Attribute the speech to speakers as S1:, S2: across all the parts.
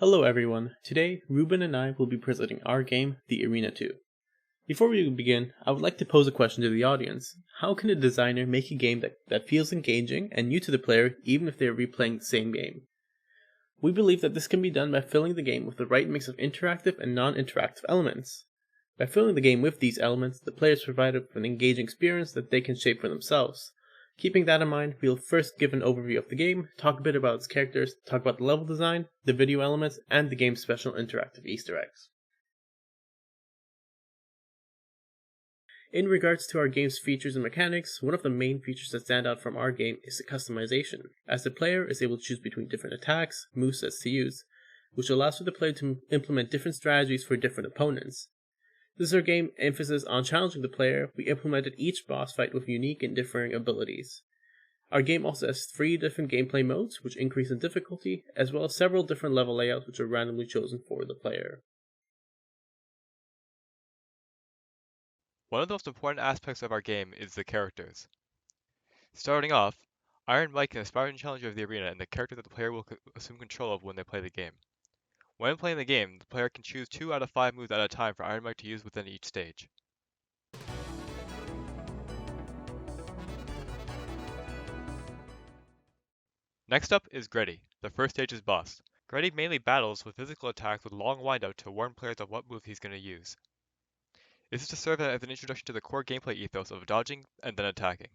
S1: Hello everyone, today Reuben and I will be presenting our game, The Arena 2. Before we begin, I would like to pose a question to the audience. How can a designer make a game that feels engaging and new to the player even if they are replaying the same game? We believe that this can be done by filling the game with the right mix of interactive and non-interactive elements. By filling the game with these elements, the player is provided with an engaging experience that they can shape for themselves. Keeping that in mind, we'll first give an overview of the game, talk a bit about its characters, talk about the level design, the video elements, and the game's special interactive Easter eggs. In regards to our game's features and mechanics, one of the main features that stand out from our game is the customization, as the player is able to choose between different attacks, movesets to use, which allows for the player to implement different strategies for different opponents. This is our game's emphasis on challenging the player. We implemented each boss fight with unique and differing abilities. Our game also has 3 different gameplay modes, which increase in difficulty, as well as several different level layouts which are randomly chosen for the player.
S2: One of the most important aspects of our game is the characters. Starting off, Iron Mike is an aspiring challenger of the arena and the character that the player will assume control of when they play the game. When playing the game, the player can choose 2 out of 5 moves at a time for Iron Mike to use within each stage. Next up is Gretty, the first stage's boss. Gretty mainly battles with physical attacks with long window to warn players of what move he's going to use. This is to serve as an introduction to the core gameplay ethos of dodging and then attacking.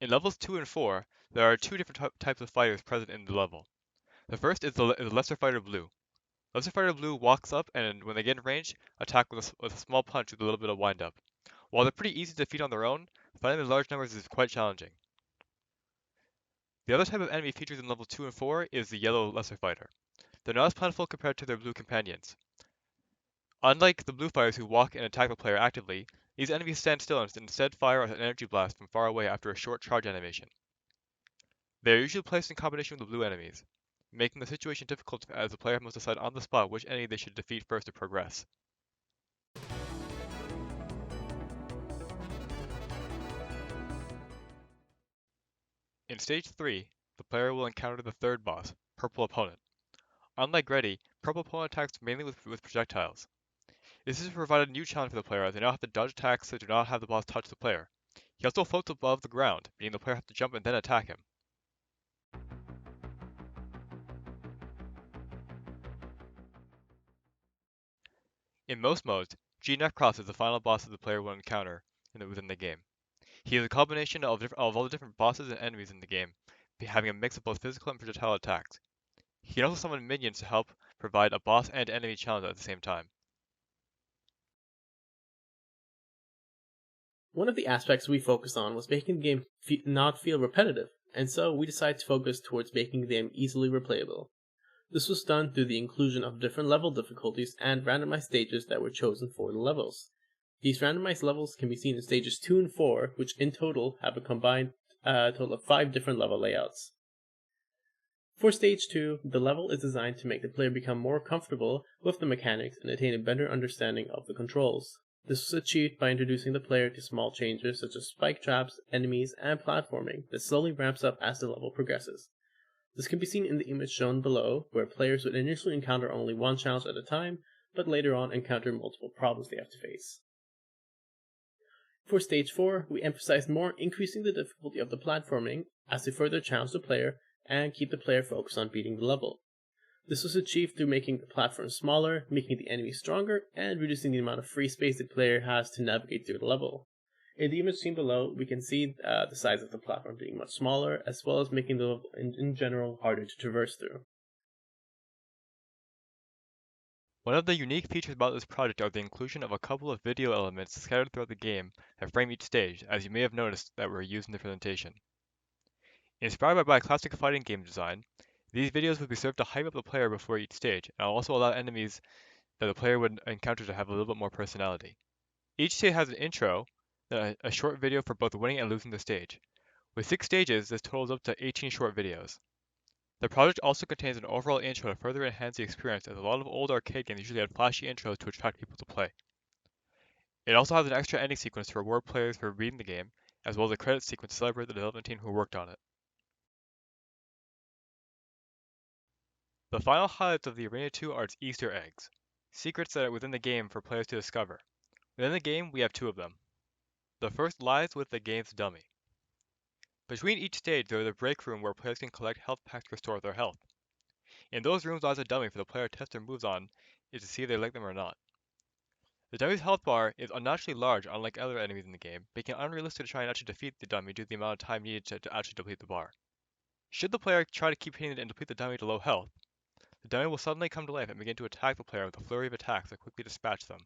S2: In levels 2 and 4, there are 2 different types of fighters present in the level. The first is the Lesser Fighter Blue. Lesser Fighter Blue walks up and, when they get in range, attack with a small punch with a little bit of wind up. While they're pretty easy to defeat on their own, fighting in large numbers is quite challenging. The other type of enemy featured in level 2 and 4 is the Yellow Lesser Fighter. They're not as plentiful compared to their blue companions. Unlike the blue fighters who walk and attack the player actively, these enemies stand still and instead fire an energy blast from far away after a short charge animation. They are usually placed in combination with the blue enemies, making the situation difficult as the player must decide on the spot which enemy they should defeat first to progress. In Stage 3, the player will encounter the third boss, Purple Opponent. Unlike Gretty, Purple Opponent attacks mainly with projectiles. This has provided a new challenge for the player as they now have to dodge attacks that do not have the boss touch the player. He also floats above the ground, meaning the player has to jump and then attack him. In most modes, G Necros is the final boss that the player will encounter within the game. He is a combination of all the different bosses and enemies in the game, having a mix of both physical and projectile attacks. He can also summon minions to help provide a boss and enemy challenge at the same time.
S1: One of the aspects we focused on was making the game not feel repetitive, and so we decided to focus towards making the game easily replayable. This was done through the inclusion of different level difficulties and randomized stages that were chosen for the levels. These randomized levels can be seen in stages 2 and 4, which in total have a combined total of 5 different level layouts. For stage 2, the level is designed to make the player become more comfortable with the mechanics and attain a better understanding of the controls. This was achieved by introducing the player to small changes such as spike traps, enemies, and platforming that slowly ramps up as the level progresses. This can be seen in the image shown below, where players would initially encounter only one challenge at a time, but later on encounter multiple problems they have to face. For stage 4, we emphasized more increasing the difficulty of the platforming as to further challenge the player and keep the player focused on beating the level. This was achieved through making the platform smaller, making the enemy stronger, and reducing the amount of free space the player has to navigate through the level. In the image seen below, we can see the size of the platform being much smaller, as well as making the level in general harder to traverse through.
S2: One of the unique features about this project are the inclusion of a couple of video elements scattered throughout the game that frame each stage, as you may have noticed that were used in the presentation. Inspired by classic fighting game design, these videos would be served to hype up the player before each stage, and also allow enemies that the player would encounter to have a little bit more personality. Each stage has an intro, then a short video for both winning and losing the stage. With 6 stages, this totals up to 18 short videos. The project also contains an overall intro to further enhance the experience, as a lot of old arcade games usually had flashy intros to attract people to play. It also has an extra ending sequence to reward players for beating the game, as well as a credit sequence to celebrate the development team who worked on it. The final highlights of the Arena 2 are its Easter eggs, secrets that are within the game for players to discover. Within the game, we have 2 of them. The first lies with the game's dummy. Between each stage, there is a break room where players can collect health packs to restore their health. In those rooms lies a dummy for the player to test their moves on to see if they like them or not. The dummy's health bar is unnaturally large, unlike other enemies in the game, making it unrealistic to try and actually defeat the dummy due to the amount of time needed to actually deplete the bar. Should the player try to keep hitting it and deplete the dummy to low health, the dummy will suddenly come to life and begin to attack the player with a flurry of attacks that quickly dispatch them.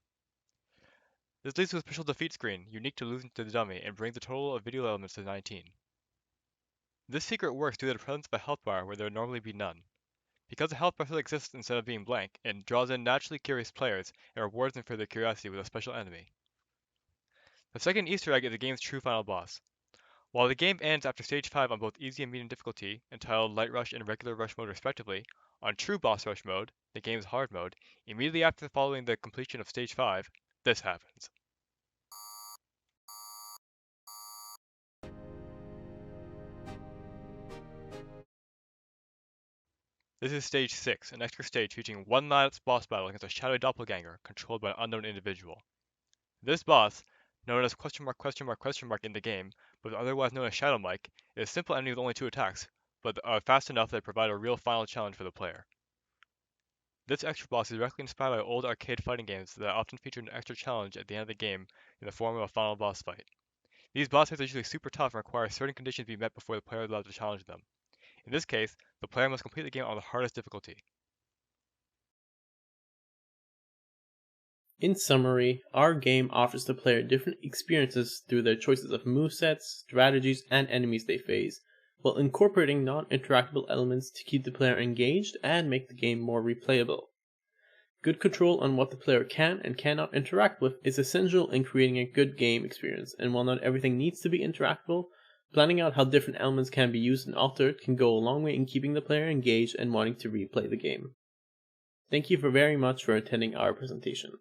S2: This leads to a special defeat screen, unique to losing to the dummy, and brings the total of video elements to 19. This secret works due to the presence of a health bar where there would normally be none. Because the health bar still exists instead of being blank, it draws in naturally curious players and rewards them for their curiosity with a special enemy. The second Easter egg is the game's true final boss. While the game ends after Stage 5 on both easy and medium difficulty, entitled Light Rush and Regular Rush mode respectively, on True Boss Rush mode, the game's hard mode, immediately after following the completion of Stage 5, this happens. This is Stage 6, an extra stage featuring one last boss battle against a shadowy doppelganger controlled by an unknown individual. This boss, known as in the game, but otherwise known as Shadow Mike, is a simple enemy with only 2 attacks, but are fast enough that they provide a real final challenge for the player. This extra boss is directly inspired by old arcade fighting games that often feature an extra challenge at the end of the game in the form of a final boss fight. These boss fights are usually super tough and require certain conditions to be met before the player is allowed to challenge them. In this case, the player must complete the game on the hardest difficulty.
S1: In summary, our game offers the player different experiences through their choices of movesets, strategies, and enemies they face, while incorporating non-interactable elements to keep the player engaged and make the game more replayable. Good control on what the player can and cannot interact with is essential in creating a good game experience, and while not everything needs to be interactable, planning out how different elements can be used and altered can go a long way in keeping the player engaged and wanting to replay the game. Thank you very much for attending our presentation.